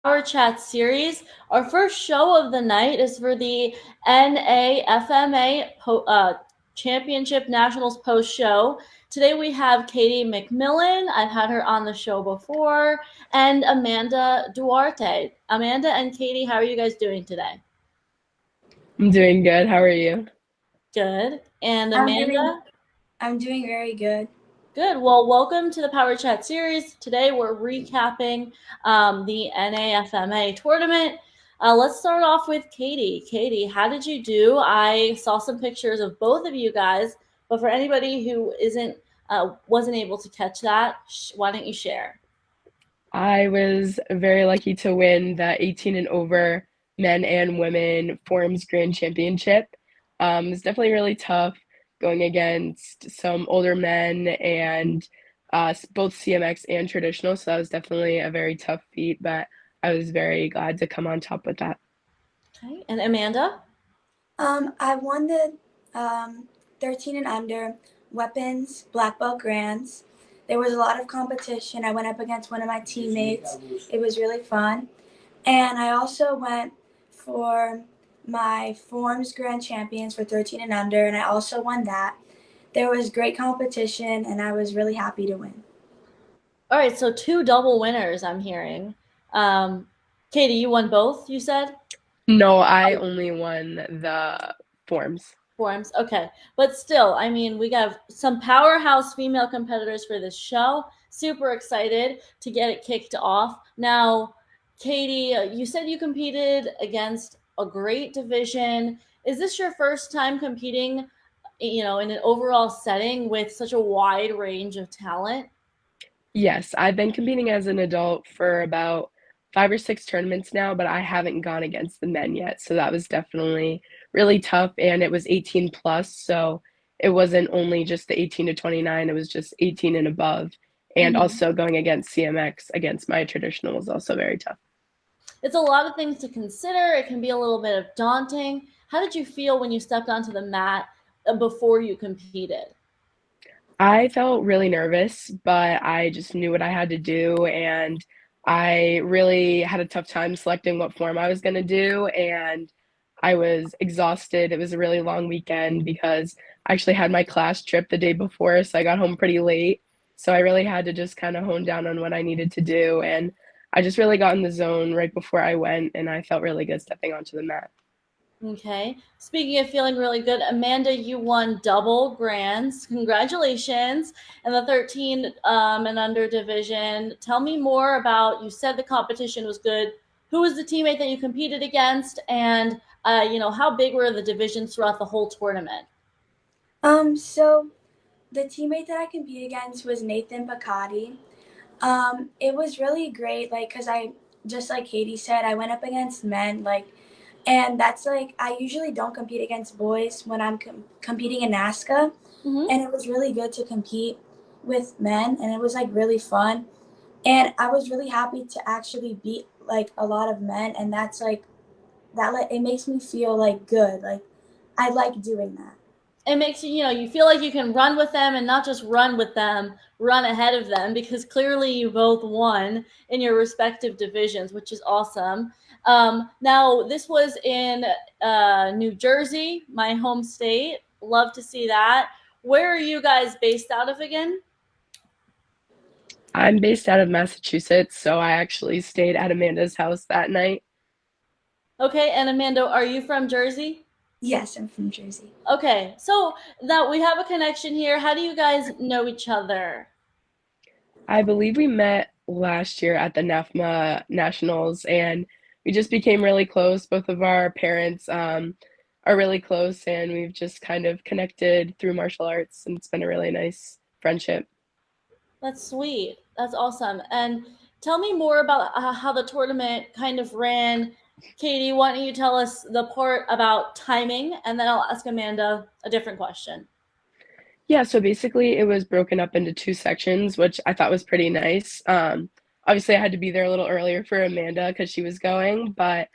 Our chat series. Our first show of the night is for the NAFMA Championship Nationals post show. Today we have Katie McMillan. I've had her on the show before, and Amanda Duarte. Amanda and Katie, how are you guys doing today? I'm doing good. How are you? Good. And I'm doing Amanda? I'm doing very good. Good. Well, welcome to the Power Chat series. Today we're recapping the NAFMA tournament. Let's start off with Katie. Katie, how did you do? I saw some pictures of both of you guys, but for anybody who isn't wasn't able to catch that, why don't you share? I was very lucky to win the 18 and over men and women Forms Grand Championship. It's definitely really tough going against some older men and both CMX and traditional. So that was definitely a very tough feat, but I was very glad to come on top with that. Okay. And Amanda? I won the 13 and under weapons black belt grands. There was a lot of competition. I went up against one of my teammates. It was really fun. And I also went for my forms grand champions for 13 and under, and I also won that. There was great competition, and I was really happy to win. All right, so two double winners I'm hearing. Um, Katie, you won both, you said? No, I only won the Forms. Forms. Okay. But still, I mean, we got some powerhouse female competitors for this show. Super excited to get it kicked off. Now, Katie, you said you competed against a great division. Is this your first time competing, in an overall setting with such a wide range of talent? Yes, I've been competing as an adult for about 5 or 6 tournaments now, but I haven't gone against the men yet. So that was definitely really tough. And it was 18 plus. So it wasn't only just the 18 to 29, it was just 18 and above. And Mhm. also going against CMX against my traditional was also very tough. It's a lot of things to consider. It can be a little bit of daunting. How did you feel when you stepped onto the mat before you competed? I felt really nervous, but I just knew what I had to do. And I really had a tough time selecting what form I was going to do. And I was exhausted. It was a really long weekend because I actually had my class trip the day before. So I got home pretty late. So I really had to just kind of hone down on what I needed to do. And I just really got in the zone right before I went. And I felt really good stepping onto the mat. Okay. Speaking of feeling really good, Amanda, you won double grands. Congratulations. And the 13 and under division. Tell me more about, you said the competition was good. Who was the teammate that you competed against? And, how big were the divisions throughout the whole tournament? So the teammate that I competed against was Nathan Bacati. It was really great, like, cause I just like Katie said, I went up against men, like, and that's like I usually don't compete against boys when I'm competing in NASCA, Mm-hmm. and it was really good to compete with men, and it was like really fun, and I was really happy to actually beat like a lot of men, and that's like that like it makes me feel like good, like I like doing that. It makes you, you feel like you can run with them and not just run with them, run ahead of them because clearly you both won in your respective divisions, which is awesome. Now, this was in New Jersey, my home state. Love to see that. Where are you guys based out of again? I'm based out of Massachusetts, so I actually stayed at Amanda's house that night. Okay, and Amanda, are you from Jersey? Yes, I'm from Jersey. Okay, so that we have a connection here. How do you guys know each other? I believe we met last year at the NAFMA Nationals, and we just became really close. Both of our parents are really close, and we've just kind of connected through martial arts, and it's been a really nice friendship. That's sweet. That's awesome. And tell me more about how the tournament kind of ran. Katie, why don't you tell us the part about timing, and then I'll ask Amanda a different question. Yeah, so basically it was broken up into 2 sections, which I thought was pretty nice. Obviously, I had to be there a little earlier for Amanda because she was going, but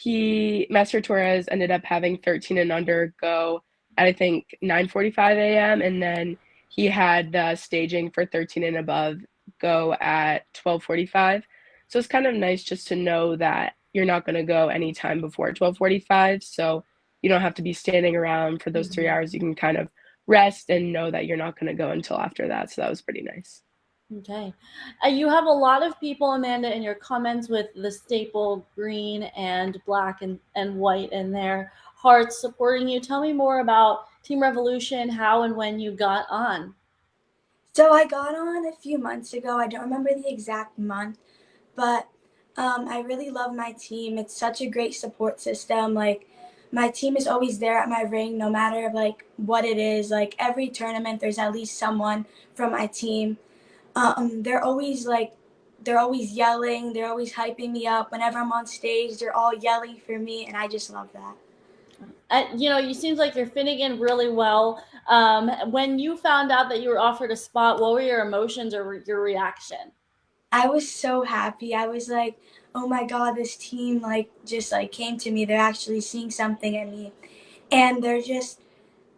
Master Torres ended up having 13 and under go at I think 9:45 a.m. and then he had the staging for 13 and above go at 12:45. So it's kind of nice just to know that you're not going to go anytime before 12:45. So you don't have to be standing around for those 3 hours. You can kind of rest and know that you're not going to go until after that. So that was pretty nice. Okay. You have a lot of people, Amanda, in your comments with the staple green and black and white in their hearts supporting you. Tell me more about Team Revolution, how and when you got on. So I got on a few months ago. I don't remember the exact month, but I really love my team. It's such a great support system. Like my team is always there at my ring, no matter like what it is. Like every tournament, there's at least someone from my team. They're always like, they're always yelling. They're always hyping me up. Whenever I'm on stage, they're all yelling for me, and I just love that. You seems like you're fitting in really well. When you found out that you were offered a spot, what were your emotions or your reaction? I was so happy. I was like, oh my God, this team like just like came to me. They're actually seeing something in me. And they're just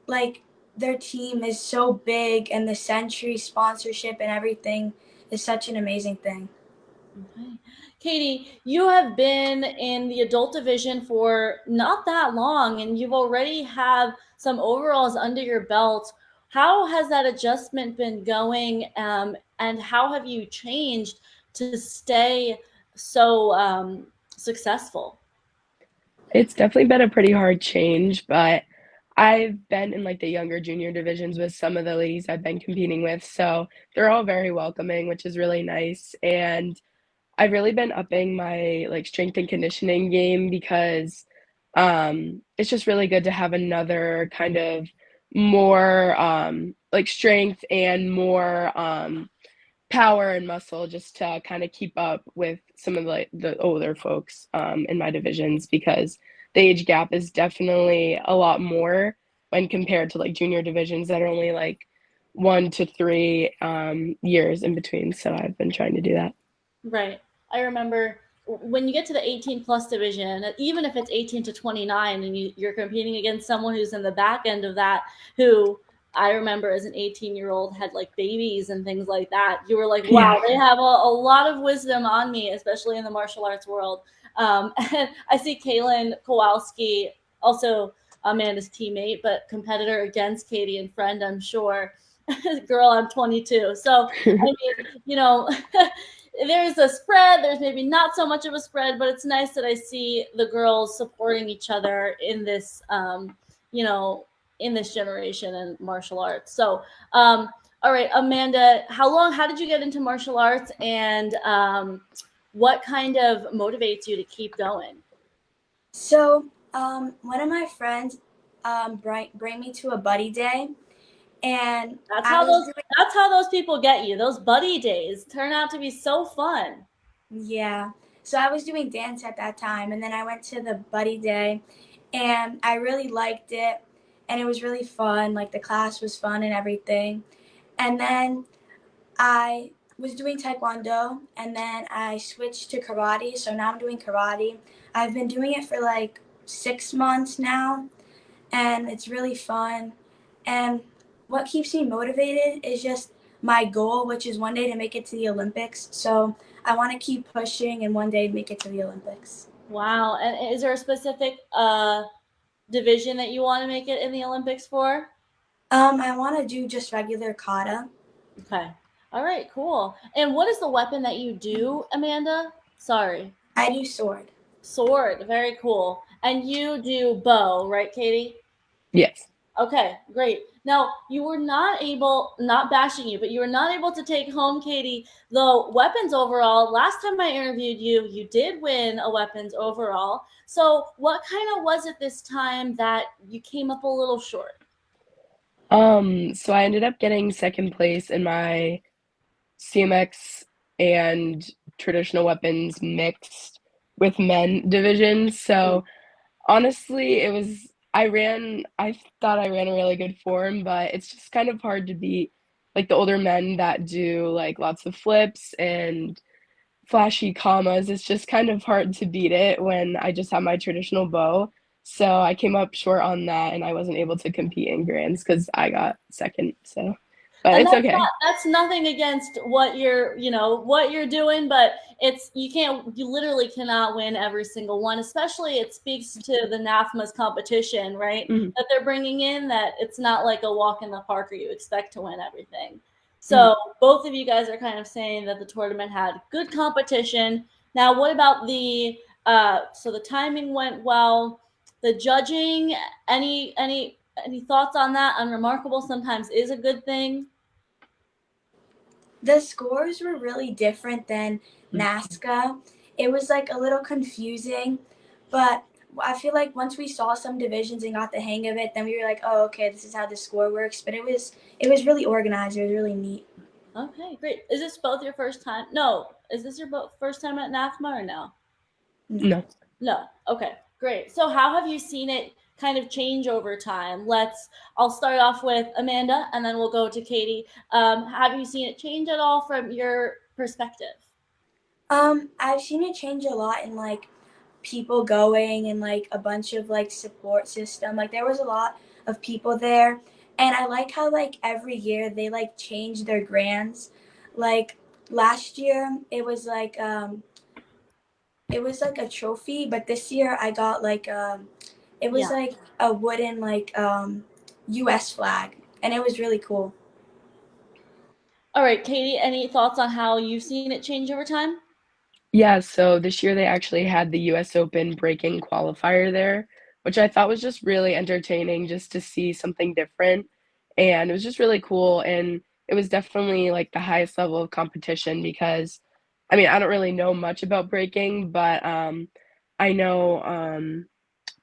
like their team is so big and the Century sponsorship and everything is such an amazing thing. Okay. Katie, you have been in the adult division for not that long and you've already have some overalls under your belt. How has that adjustment been going? And how have you changed to stay so successful? It's definitely been a pretty hard change, but I've been in like the younger junior divisions with some of the ladies I've been competing with. So they're all very welcoming, which is really nice. And I've really been upping my like strength and conditioning game because it's just really good to have another kind of more like strength and more power and muscle just to kind of keep up with some of the older folks in my divisions because the age gap is definitely a lot more when compared to like junior divisions that are only like 1 to 3 years in between. So I've been trying to do that. Right. I remember when you get to the 18 plus division, even if it's 18 to 29 and you're competing against someone who's in the back end of that, who I remember as an 18-year-old had like babies and things like that, you were like, Yeah. wow, they have a lot of wisdom on me, especially in the martial arts world. And I see Kaylin Kowalski, also Amanda's teammate, but competitor against Katie and friend, I'm sure. Girl, I'm 22. So, I mean, there's a spread. There's maybe not so much of a spread, but it's nice that I see the girls supporting each other in this, you know, in this generation and martial arts. So, all right, Amanda, how did you get into martial arts, and what kind of motivates you to keep going? So one of my friends bring me to a buddy day, and That's I how was those doing, that's how those people get you. Those buddy days turn out to be so fun. yeah. So I was doing dance at that time, and then I went to the buddy day, and I really liked it, and it was really fun. Like the class was fun and everything. And then I was doing taekwondo, and then I switched to karate. So now I'm doing karate. I've been doing it for like 6 months now, and it's really fun. And what keeps me motivated is just my goal, which is one day to make it to the Olympics. So I want to keep pushing and one day make it to the Olympics. Wow. And is there a specific division that you want to make it in the Olympics for? I want to do just regular kata. Okay. All right, cool. And what is the weapon that you do, Amanda? Sorry. I do sword. Sword. Very cool. And you do bow, right, Katie? Yes. Okay, great. Now, you were not able, not bashing you, but you were not able to take home, Katie, the weapons overall. Last time I interviewed you, you did win a weapons overall. So, what kind of was it this time that you came up a little short? So I ended up getting second place in my CMX and traditional weapons mixed with men division. So honestly, I thought I ran a really good form, but it's just kind of hard to beat like the older men that do like lots of flips and flashy commas. It's just kind of hard to beat it when I just have my traditional bow. So I came up short on that and I wasn't able to compete in grands because I got second. So but And it's okay. that's nothing against what you're doing, but you literally cannot win every single one, especially it speaks to the NAFMA's competition, right? Mhm, That they're bringing in, that it's not like a walk in the park or you expect to win everything. mhm. So both of you guys are kind of saying that the tournament had good competition. Now, what about so the timing went well, the judging, any thoughts on that? Unremarkable sometimes is a good thing. The scores were really different than NASCA. It was like a little confusing, but I feel like once we saw some divisions and got the hang of it, then we were like, oh, okay, this is how the score works. But it was really organized. It was really neat. Okay, great. Is this both your first time? No. Is this your first time at NAFMA or no? No. No. No. Okay, great. So how have you seen it kind of change over time? I'll start off with Amanda and then we'll go to Katie. Have you seen it change at all from your perspective? I've seen it change a lot in like people going and like a bunch of like support system. Like there was a lot of people there, and I like how like every year they like change their grants. Like last year it was like a trophy, but this year I got like it was Yeah. like a wooden like US flag, and it was really cool. All right, Katie, any thoughts on how you've seen it change over time? Yeah, so this year they actually had the US Open breaking qualifier there, which I thought was just really entertaining just to see something different. And it was just really cool. And it was definitely like the highest level of competition because, I mean, I don't really know much about breaking, but I know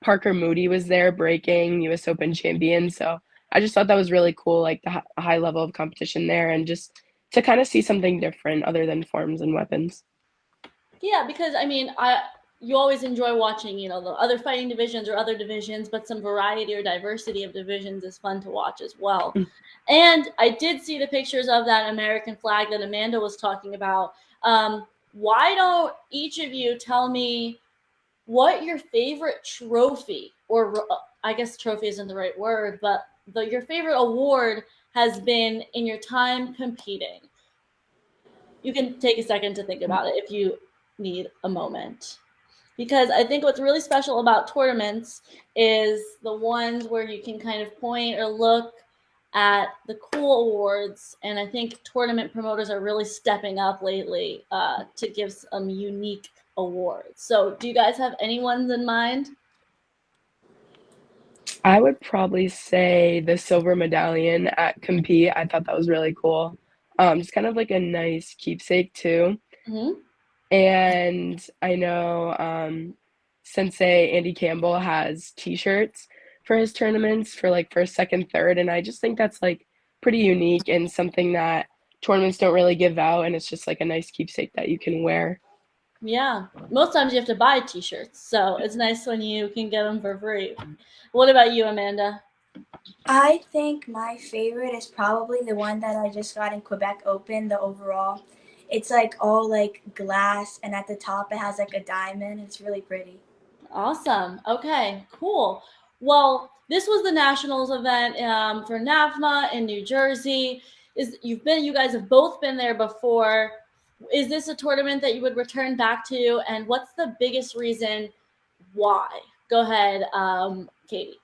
Parker Moody was there breaking US Open champion. So I just thought that was really cool, like the high level of competition there and just to kind of see something different other than forms and weapons. Yeah, because I mean, I you always enjoy watching, the other fighting divisions or other divisions, but some variety or diversity of divisions is fun to watch as well. And I did see the pictures of that American flag that Amanda was talking about. Why don't each of you tell me what your favorite trophy, or I guess trophy isn't the right word, but your favorite award has been in your time competing? You can take a second to think about it if you need a moment. Because I think what's really special about tournaments is the ones where you can kind of point or look at the cool awards. And I think tournament promoters are really stepping up lately to give some unique awards. So, do you guys have any ones in mind? I would probably say the silver medallion at Compete. I thought that was really cool. Just kind of like a nice keepsake too. Mm-hmm. And I know Sensei Andy Campbell has t-shirts for his tournaments for like first, second, third, and I just think that's like pretty unique and something that tournaments don't really give out, and it's just like a nice keepsake that you can wear. Yeah, most times you have to buy t-shirts, so it's nice when you can get them for free. What about you, Amanda? I think my favorite is probably the one that I just got in Quebec Open, the overall. It's like all like glass, and at the top it has like a diamond. It's really pretty. Awesome. Okay, cool. Well, this was the nationals event for NAFMA in New Jersey. You guys have both been there before. Is this a tournament that you would return back to? And what's the biggest reason why? Go ahead, Katie.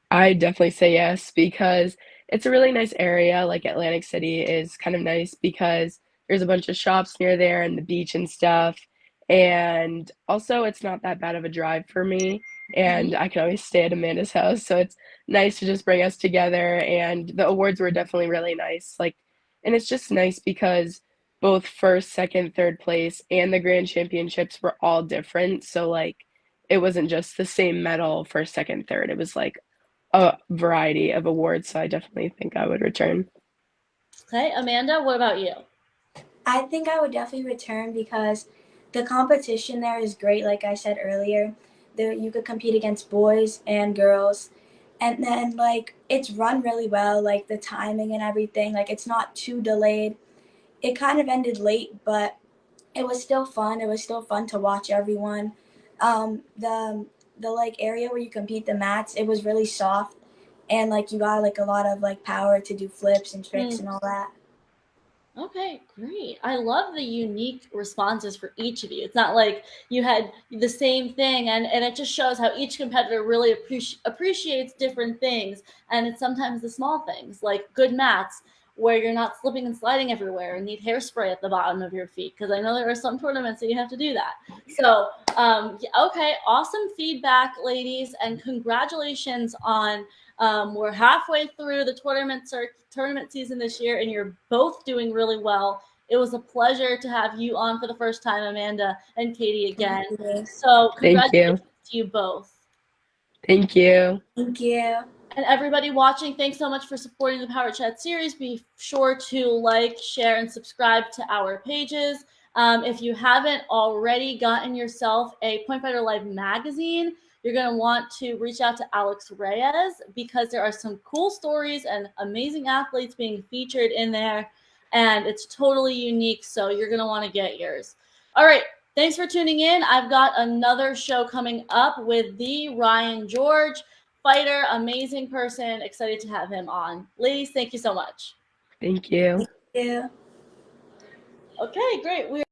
I definitely say yes because it's a really nice area. Like Atlantic City is kind of nice because there's a bunch of shops near there and the beach and stuff. And also, it's not that bad of a drive for me. And Mhm. I can always stay at Amanda's house. So it's nice to just bring us together. And the awards were definitely really nice. And it's just nice because both first, second, third place and the grand championships were all different. So, it wasn't just the same medal first, second, third. It was like a variety of awards, so I definitely think I would return. Okay, Amanda, what about you? I think I would definitely return because the competition there is great. Like I said earlier, there you could compete against boys and girls, and then like it's run really well. Like the timing and everything, like it's not too delayed. It kind of ended late, but it was still fun. It was still fun to watch everyone. The like area where you compete the mats, it was really soft, and like you got like a lot of like power to do flips and tricks and all that. Okay, great. I love the unique responses for each of you. It's not like you had the same thing, and it just shows how each competitor really appreciates different things. And it's sometimes the small things, like good mats, where you're not slipping and sliding everywhere and need hairspray at the bottom of your feet. Because I know there are some tournaments that you have to do that. So, yeah, okay, awesome feedback, ladies, and congratulations on we're halfway through the tournament season this year, and you're both doing really well. It was a pleasure to have you on for the first time, Amanda and Katie, again. So Thank you. congratulations to you both. Thank you. Thank you. And everybody watching, thanks so much for supporting the Power Chat series. Be sure to like, share, and subscribe to our pages. If you haven't already gotten yourself a Point Fighter Live magazine, you're going to want to reach out to Alex Reyes, because there are some cool stories and amazing athletes being featured in there, and it's totally unique, so you're going to want to get yours. All right, thanks for tuning in. I've got another show coming up with the Ryan George, fighter, amazing person. Excited to have him on. Ladies, thank you so much. Thank you. Thank you. Okay, great.